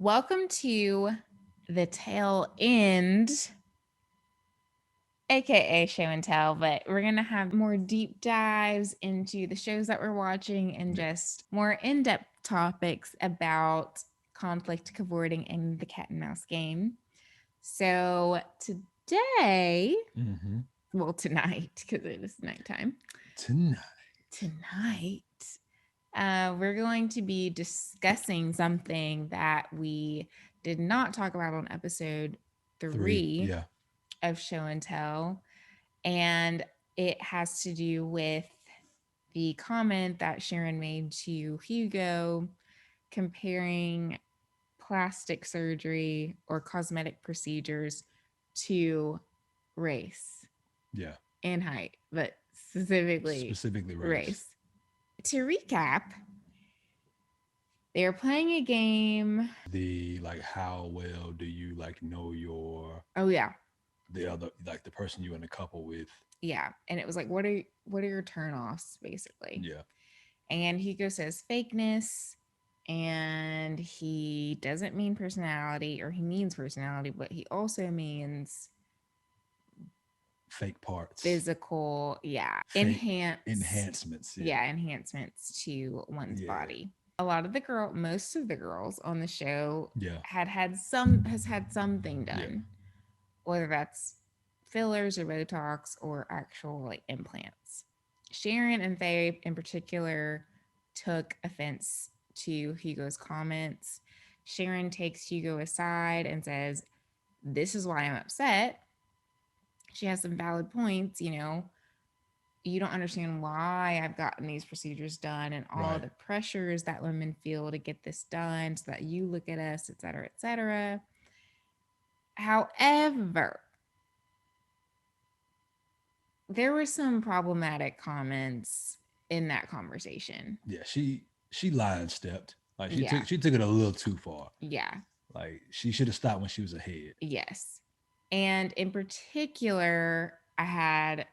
Welcome to the tail end, aka show and tell, but we're going to have more deep dives into the shows that we're watching and just more in-depth topics about conflict avoiding and the cat and mouse game. So today, well, tonight, because it is nighttime. Tonight, we're going to be discussing something that we did not talk about on episode three of Show and Tell. And it has to do with the comment that Sharon made to Hugo comparing plastic surgery or cosmetic procedures to race. Yeah. And height, but specifically race. To recap, they're playing a game. The how well do you know your the other the person you in a couple with? Yeah. And it was like, what are your turnoffs, basically? Yeah. And Hugo says fakeness, and he doesn't mean personality, or he means personality, but he also means fake parts, physical, enhancements. Enhancements to one's body. A lot of most of the girls on the show has had something done, whether that's fillers or Botox or actual implants. Sharon and Faye in particular took offense to Hugo's comments. Sharon takes Hugo aside and says, "This is why I'm upset." She has some valid points, you don't understand why I've gotten these procedures done and all the pressures that women feel to get this done so that you look at us, et cetera, et cetera. However, there were some problematic comments in that conversation. Yeah, she line stepped. She took it a little too far. Yeah. She should have stopped when she was ahead. Yes. And in particular, I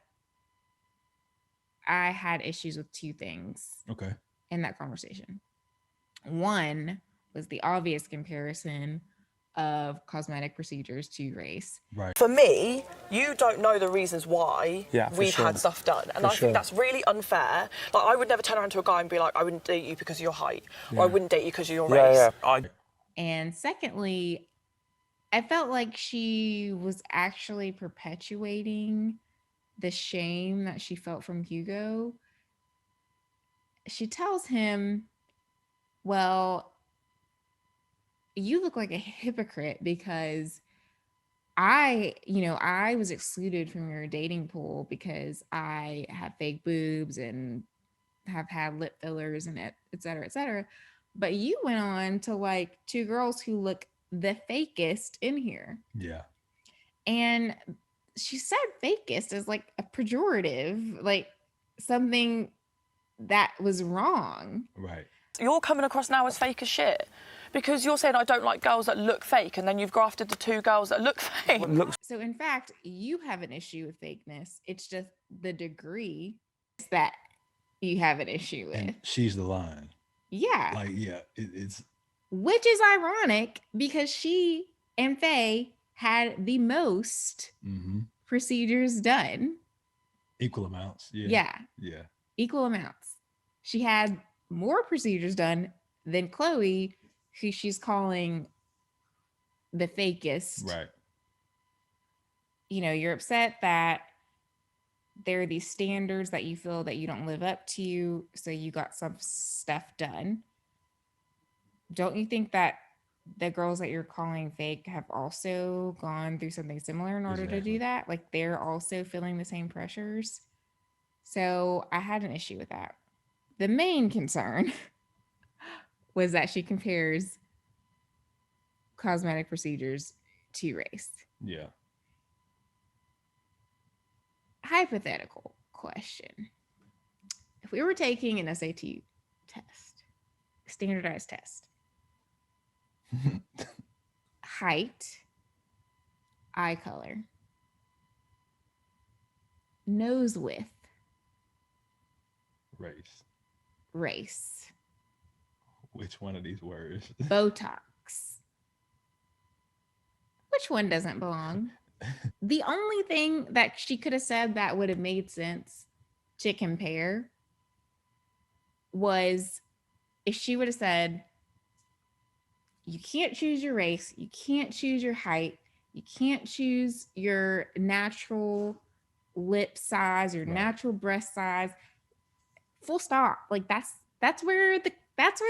had issues with two things. Okay. In that conversation. One was the obvious comparison of cosmetic procedures to race. Right. For me, you don't know the reasons why we've had stuff done. And I think that's really unfair. I would never turn around to a guy and be like, I wouldn't date you because of your height. Or I wouldn't date you because of your race. And secondly, I felt like she was actually perpetuating the shame that she felt from Hugo. She tells him, well, you look like a hypocrite because I was excluded from your dating pool because I have fake boobs and have had lip fillers and et cetera, et cetera. But you went on to like two girls who look the fakest in here. Yeah. And she said fakest as like a pejorative, like something that was wrong. Right. You're coming across now as fake as shit. Because you're saying I don't like girls that look fake, and then you've grafted the two girls that look fake. So in fact, you have an issue with fakeness. It's just the degree that you have an issue with. And she's the line. Yeah. It's... Which is ironic because she and Faye had the most procedures done. Equal amounts. Yeah. Equal amounts. She had more procedures done than Chloe, who she's calling the fakest. Right. You're upset that there are these standards that you feel that you don't live up to, so you got some stuff done. Don't you think that the girls that you're calling fake have also gone through something similar in order to do that? Like they're also feeling the same pressures. So I had an issue with that. The main concern was that she compares cosmetic procedures to race. Yeah. Hypothetical question. If we were taking an SAT test, standardized test, height, eye color, nose width, race. Which one of these words? Botox, which one doesn't belong? The only thing that she could have said that would have made sense to compare was if she would have said, you can't choose your race, you can't choose your height, you can't choose your natural lip size, your natural breast size. Full stop. Like that's where the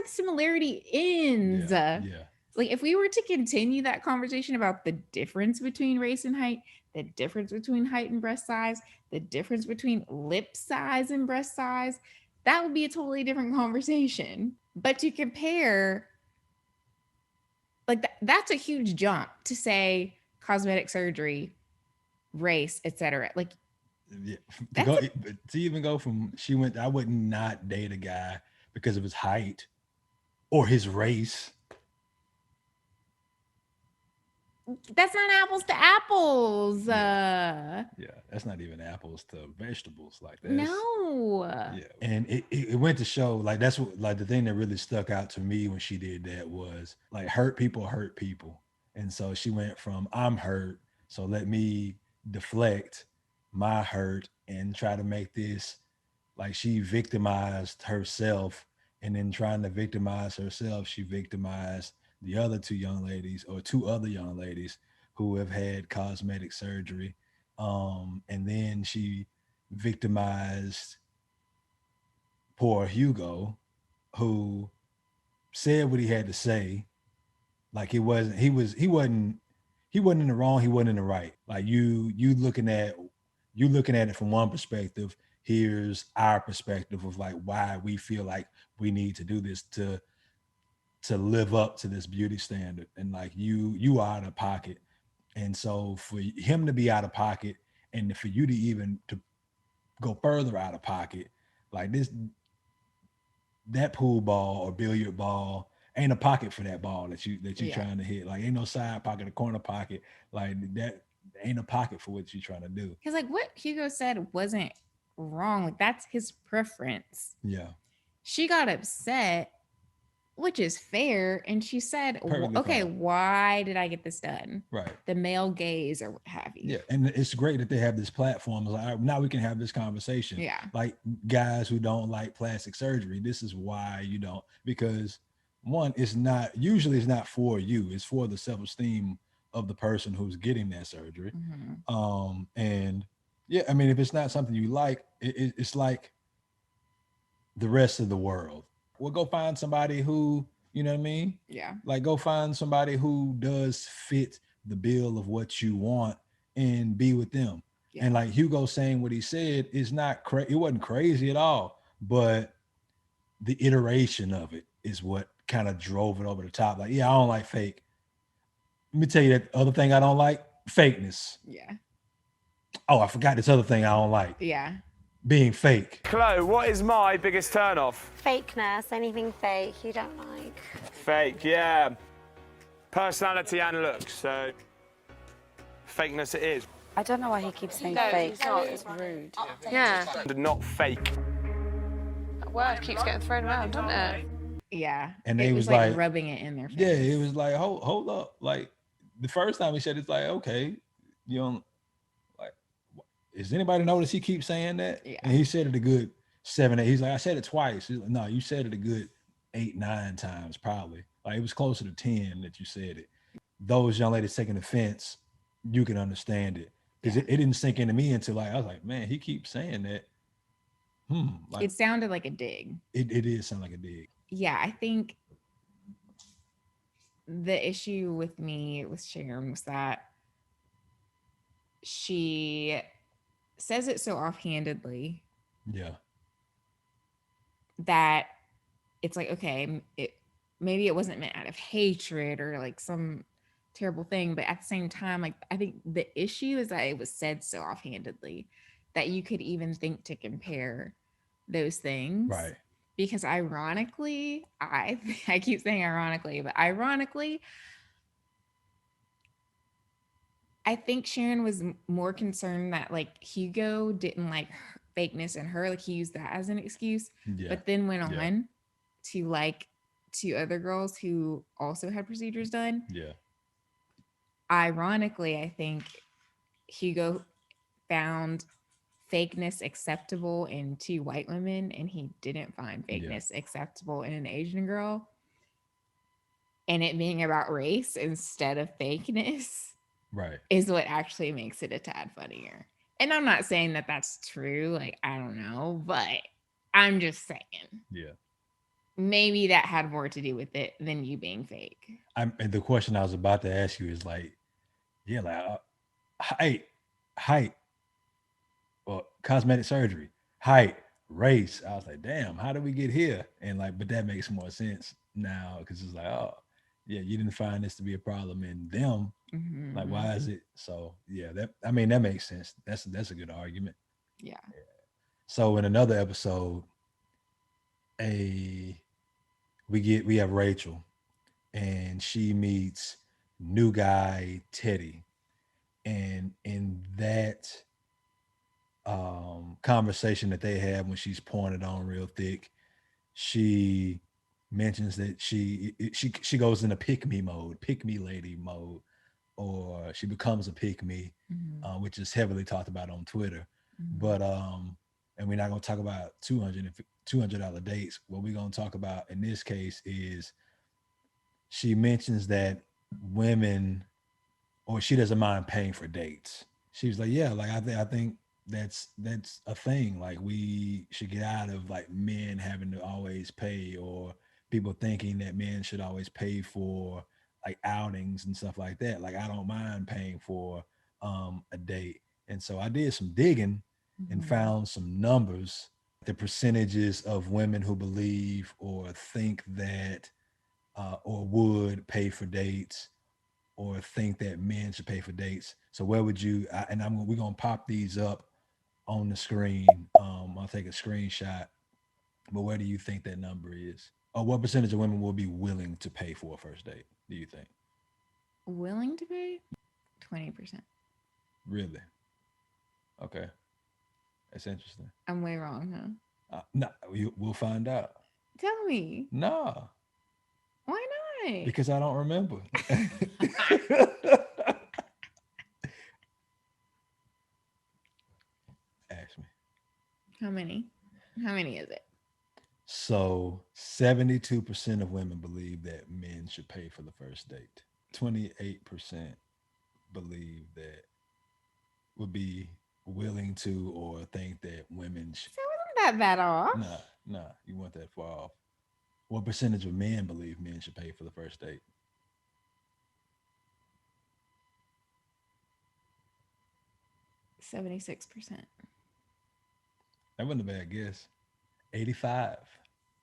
similarity ends. Yeah. Like if we were to continue that conversation about the difference between race and height, the difference between height and breast size, the difference between lip size and breast size, that would be a totally different conversation. But to compare, like that's a huge jump to say cosmetic surgery, race, etc. Like to even go from I would not date a guy because of his height or his race. That's not apples to apples. Yeah, that's not even apples to vegetables. Like that. No. Yeah, and it went to show, like, that's what, like, the thing that really stuck out to me when she did that was like, hurt people, and so she went from I'm hurt, so let me deflect my hurt and try to make this, like, she victimized herself, and then trying to victimize herself, she victimized the other two other young ladies who have had cosmetic surgery. And then she victimized poor Hugo, who said what he had to say. Like, he wasn't in the wrong, he wasn't in the right. Like, you looking at it from one perspective. Here's our perspective of like why we feel like we need to do this to live up to this beauty standard, and like you are out of pocket. And so for him to be out of pocket, and for you to even to go further out of pocket, like that pool ball or billiard ball ain't a pocket for that ball that you're trying to hit. Like, ain't no side pocket, a corner pocket. Like, that ain't a pocket for what you're trying to do. Because like what Hugo said wasn't wrong. Like, that's his preference. Yeah. She got upset, which is fair, and she said, okay, fine. Why did I get this done? Right. The male gaze or what have you. Yeah, and it's great that they have this platform. Like, now we can have this conversation. Yeah. Like, guys who don't like plastic surgery, this is why you don't. Because one, it's not for you. It's for the self-esteem of the person who's getting that surgery. Mm-hmm. And yeah, I mean, if it's not something you like, it's like the rest of the world. Well, go find somebody who, you know what I mean? Yeah. Like, go find somebody who does fit the bill of what you want and be with them. Yeah. And like Hugo saying what he said is not it wasn't crazy at all, but the iteration of it is what kind of drove it over the top. Like, yeah, I don't like fake. Let me tell you that other thing I don't like, fakeness. Yeah. Oh, I forgot this other thing I don't like. Yeah. Being fake. Chloe, what is my biggest turn off? Fakeness, anything fake you don't like. Fake, yeah. Personality and looks, so fakeness it is. I don't know why he keeps saying fake. It's rude. Yeah. Not fake. That word keeps getting thrown around, doesn't it? Yeah. And it was like rubbing it in their face. Yeah, it was like, hold up. Like, the first time he said it's like, okay, you don't, like, does anybody notice he keeps saying that? Yeah. And he said it a good 7, 8. He's like, I said it twice. He's like, no, you said it a good 8, 9 times probably. Like, it was closer to 10 that you said it. Those young ladies taking offense, you can understand it. Because it didn't sink into me until, like, I was like, man, he keeps saying that. Like, it sounded like a dig. It did sound like a dig. Yeah, I think the issue with me with Sharon was that she says it so offhandedly. Yeah. That it's like, okay, maybe it wasn't meant out of hatred or like some terrible thing, but at the same time, like, I think the issue is that it was said so offhandedly that you could even think to compare those things. Right. Because ironically, I keep saying ironically, but ironically, I think Sharon was more concerned that like Hugo didn't like fakeness in her, like he used that as an excuse, but then went on to like 2 other girls who also had procedures done. Yeah. ironically, I think Hugo found fakeness acceptable in 2 white women, and he didn't find fakeness acceptable in an Asian girl. And it being about race instead of fakeness is what actually makes it a tad funnier. And I'm not saying that that's true. Like, I don't know, but I'm just saying. Yeah. Maybe that had more to do with it than you being fake. And the question I was about to ask you is like, height, or cosmetic surgery, height, race. I was like, damn, how did we get here? And like, but that makes more sense now because it's like, oh, yeah, you didn't find this to be a problem in them. Mm-hmm. Like, why is it? So yeah, that makes sense. That's a good argument. Yeah. So in another episode, we have Rachel, and she meets new guy Teddy, and in that conversation that they have when she's pouring it on real thick, she mentions that she goes into pick me lady mode, or she becomes a pick me, which is heavily talked about on Twitter. But and we're not going to talk about $200 dates. What we're going to talk about in this case is she mentions that women, or she doesn't mind paying for dates. She was like, yeah, like I think that's a thing. Like, we should get out of like men having to always pay, or people thinking that men should always pay for like outings and stuff like that. Like, I don't mind paying for a date. And so I did some digging and found some numbers, the percentages of women who believe or think that or would pay for dates, or think that men should pay for dates. So where would you? We're gonna pop these up on the screen. I'll take a screenshot. But where do you think that number is? Or what percentage of women will be willing to pay for a first date? Do you think? Willing to pay? 20%. Really? Okay, that's interesting. I'm way wrong, huh? No, we'll find out. Tell me. No. Why not? Because I don't remember. Ask me. How many? How many is it? So 72% of women believe that men should pay for the first date. 28% believe that would be willing to, or think that women should. So wasn't that bad off? Nah, you weren't that far off. What percentage of men believe men should pay for the first date? 76%. That wasn't a bad guess. 85.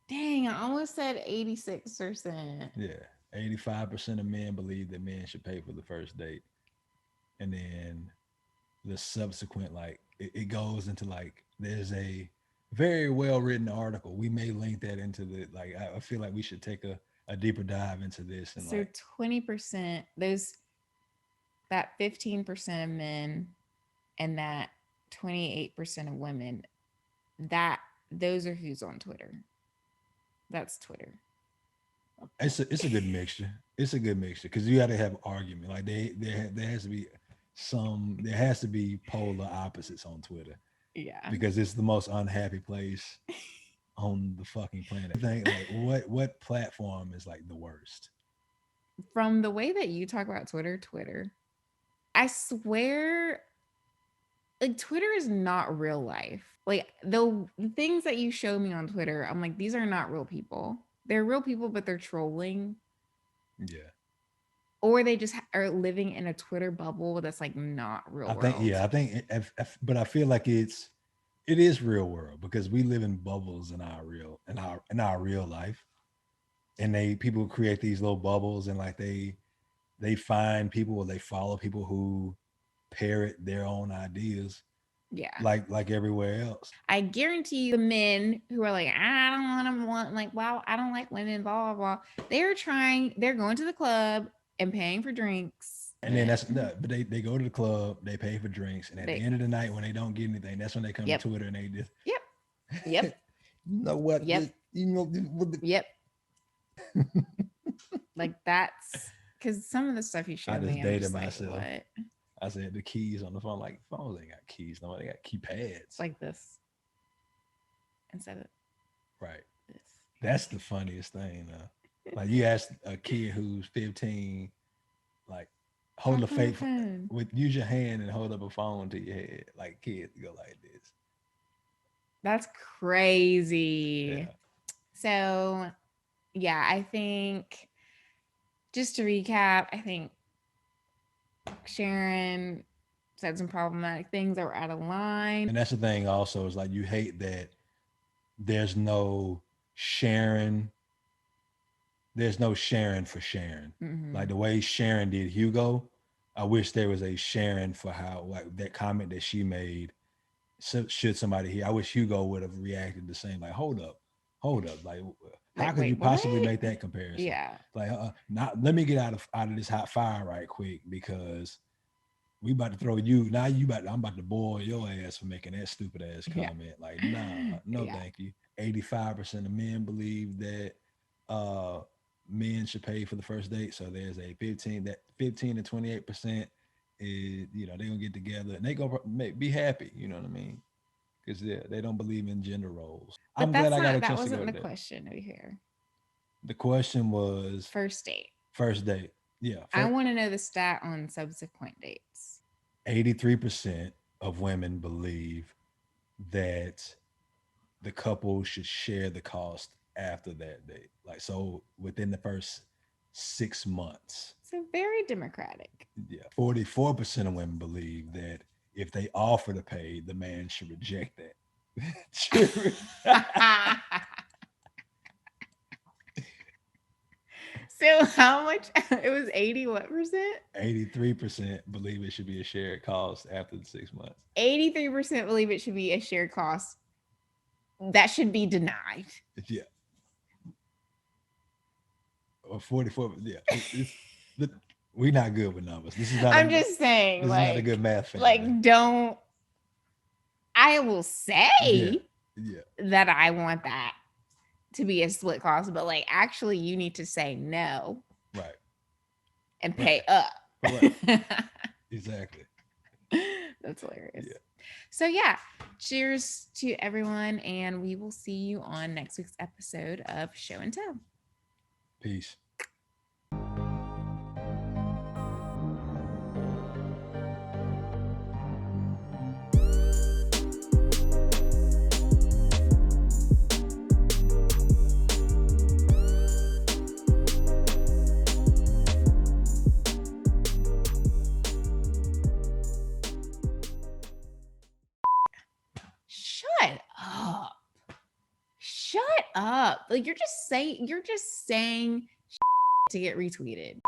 Dang, I almost said 86%. Yeah, 85% of men believe that men should pay for the first date. And then the subsequent, like, it goes into like, there's a very well written article. We may link that into the, like, I feel like we should take a deeper dive into this. And so like 20%, that 15% of men and that 28% of women, those are who's on Twitter. That's Twitter. It's a good mixture. It's a good mixture because you got to have argument. Like, there has to be polar opposites on Twitter. Yeah. Because it's the most unhappy place on the fucking planet. I think, like, what platform is like the worst? From the way that you talk about Twitter, I swear, like, Twitter is not real life. Like, the things that you show me on Twitter, I'm like, these are not real people. They're real people, but they're trolling. Yeah. Or they just are living in a Twitter bubble that's like not real world. But I feel like it is real world because we live in bubbles in our real life, and people create these little bubbles, and like they find people, or they follow people who parrot their own ideas. Yeah. Like everywhere else. I guarantee you the men who are like, I don't want like, wow, I don't like women, blah, blah, blah. They're going to the club and paying for drinks. And then but they go to the club, they pay for drinks. And at the end of the night, when they don't get anything, that's when they come to Twitter and they just. Yep. You know what? Yep. Yep. Like, that's Because some of the stuff you showed me, I'm just like, what? I said the keys on the phone, like phones ain't got keys. No, they got keypads. Like this. Instead of right. This. That's the funniest thing. Like you ask a kid who's 15, like hold a fake use your hand and hold up a phone to your head. Like kids go like this. That's crazy. Yeah. So yeah, I think just to recap, I think Sharon said some problematic things that were out of line. And that's the thing also is like you hate that there's no Sharon. There's no Sharon for Sharon. Mm-hmm. Like the way Sharon did Hugo, I wish there was a Sharon for how like that comment that she made. So, should somebody hear? I wish Hugo would have reacted the same. Like, hold up. Like how could you possibly make that comparison? Yeah. Like, not let me get out of this hot fire right quick because we about to throw you. Now I'm about to boil your ass for making that stupid ass comment. Yeah. Like, nah, no, thank you. 85% of men believe that men should pay for the first date. So there's a 15 to 28% is, they're gonna get together and they gonna be happy. You know what I mean? Because they don't believe in gender roles. But I'm glad I got a chance to go. That wasn't the question over here. The question was first date. Yeah. I want to know the stat on subsequent dates. 83% of women believe that the couple should share the cost after that date. Like, so within the first 6 months. So very democratic. Yeah. 44% of women believe that if they offer to pay, the man should reject that. So how much? It was 80 what percent? 83% believe it should be a shared cost after the 6 months. 83% believe it should be a shared cost. That should be denied. Yeah. Or 44. Yeah. We're not good with numbers. This is not. I'm just saying. This is not a good math family. Like, don't. I will say that I want that to be a split cost, but like actually you need to say no. Right. And pay up. Right. Exactly. That's hilarious. Yeah. So yeah, cheers to everyone, and we will see you on next week's episode of Show and Tell. Peace. Shut up. Like you're just saying to get retweeted.